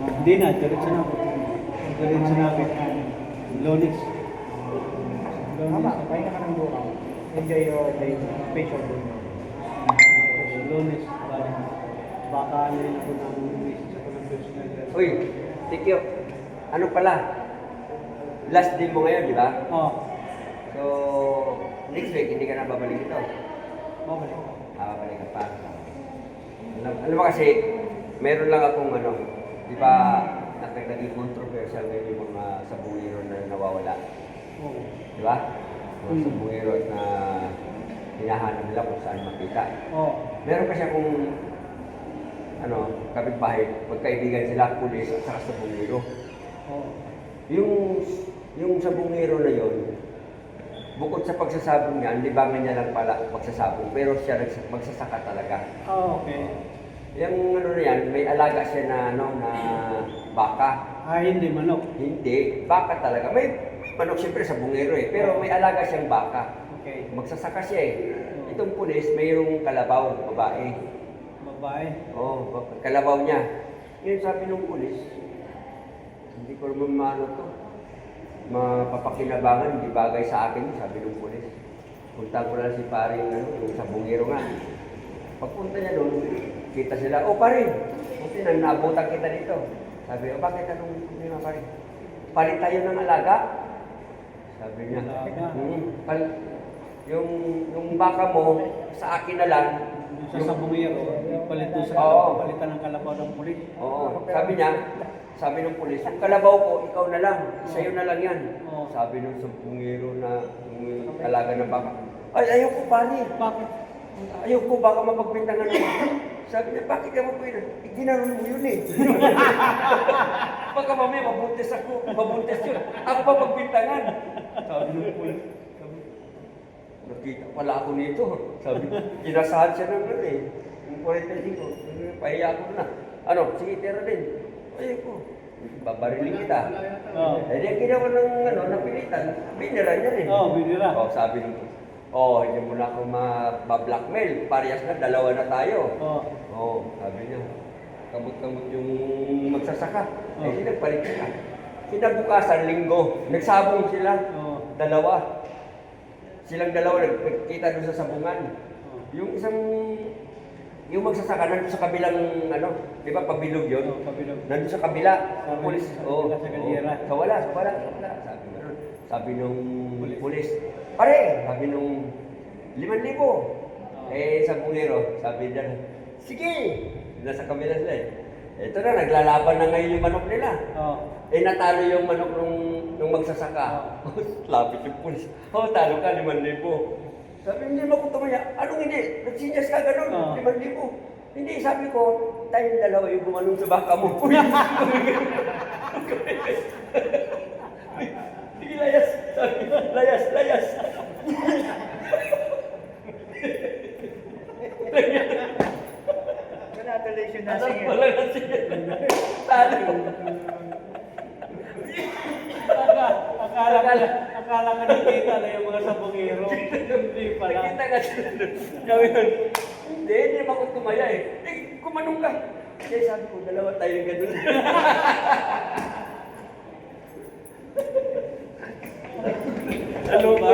Hindi na, diretso na ako. Diretso na ako. Lonis. Tama, pahinga ka ng bukaw. Enjoy your day, special day. Lonis. Baka ano rin ako ng misis ako ng personal. Uy, Tikyo, ano pala? Last day mo ngayon, di ba? Oo. So, next week, hindi ka na babalik ito. Okay. Babalik ka pa. Alam mo kasi, meron lang akong ano, di ba, naging controversial ngayon yung mga sabungero na nawawala. Oo. Di ba? Mga sabungero na hinahanap nila kung saan makita. Oo. Meron kasi akong ano, kapitbahay, magkaibigan sila, pulis at saka sabungero. Oo. Yung sabungero na yon, bukod sa pagsasabong niya, ang libangan niya lang pala pagsasabong, pero siya magsasaka talaga. Oh, okay. Yung ano na yan, may alaga siya na ano, na baka. Hindi manok. Hindi, baka talaga. May manok siyempre sa bungero eh, pero may alaga siyang baka. Okay. Magsasaka siya eh. Itong pulis, mayroong kalabaw, babae. Babae. Oo, kalabaw niya. Ngayon sabi ng pulis, hindi ko naman maano to. Mapapakinabangan, hindi bagay sa akin, sabi ng pulis. Punta ko lang si paring ano, yung sa bungero nga. Pagpunta niya doon, kita sila, oh pare, buti na naabutan kita dito. Sabi, oh bakit anong problema pare? Palit tayo ng alaga? Sabi niya, yung baka mo, sa akin na lang. Yung sa sabungero, ipalit doon sa Oo. kalabaw, palitan ng kalabaw ng pulis. Oo, sabi ng pulis, yung kalabaw ko, ikaw na lang, sa'yo na lang yan. Oo. Sabi ng sabungero na yung alaga ng baka, ay ayaw ko pare. Bakit? Ayaw ko, baka mapagbintangan naman. Sabi niya, bakit ka magbintangan? Ginaroon mo yun eh. Baka mamaya mabuntis ako, mabuntis yun. Ako pa magbintangan. Sabi ng pulis, nakita pala ako nito. Sabi, kinasahan siya ng ano eh. Yung 45, pahiya ako na. Ano, sige, tira din. Ayaw ko. Babariling kita. Oo. Eh, di ang ginawa ng ano, napilitan, binira niya rin. Oo, binira. Sabi nito, hindi mo na ako ma-blackmail. Parehas na, dalawa na tayo. Sabi niya, kamot-kamot yung magsasaka. Hindi nagpalit ka. Kinabukasan, linggo, nagsabong sila. Dalawa. Silang dalawa nagkita doon sa sabungan. Yung magsasaka nandun sa kabilang, ano, di ba, pabilog yun? Pabilog. Nandun sa kabila. Sa Pulis. sa galera. Wala. Sabi ganun. Sabi nung pulis, pare, sabi nung 5,000. Sa bungero, sabi niya, sige! Nasa kabila sila eh. Ito na, naglalaban na ngayon yung manok nila. Natalo yung manok nung magsasaka. Lapit yung pulis. Talo ka, 5,000. Sabi, hindi mo ko tumaya. Anong hindi? Nagsinyas ka ganun, 5,000. Hindi, sabi ko, tayong dalawa yung gumanong sa baka mo. Sige, layas. Sabi, layas. Congratulations na sige. Wala na siya. Talo. Akala ka nakita na yung mga sabungero. Hindi pala. Nakita ka sila doon. Sabi nun, hindi naman ako tumaya eh. Kumanong ka. Kaya sabi ko, dalawa tayo ganun. Ano ba?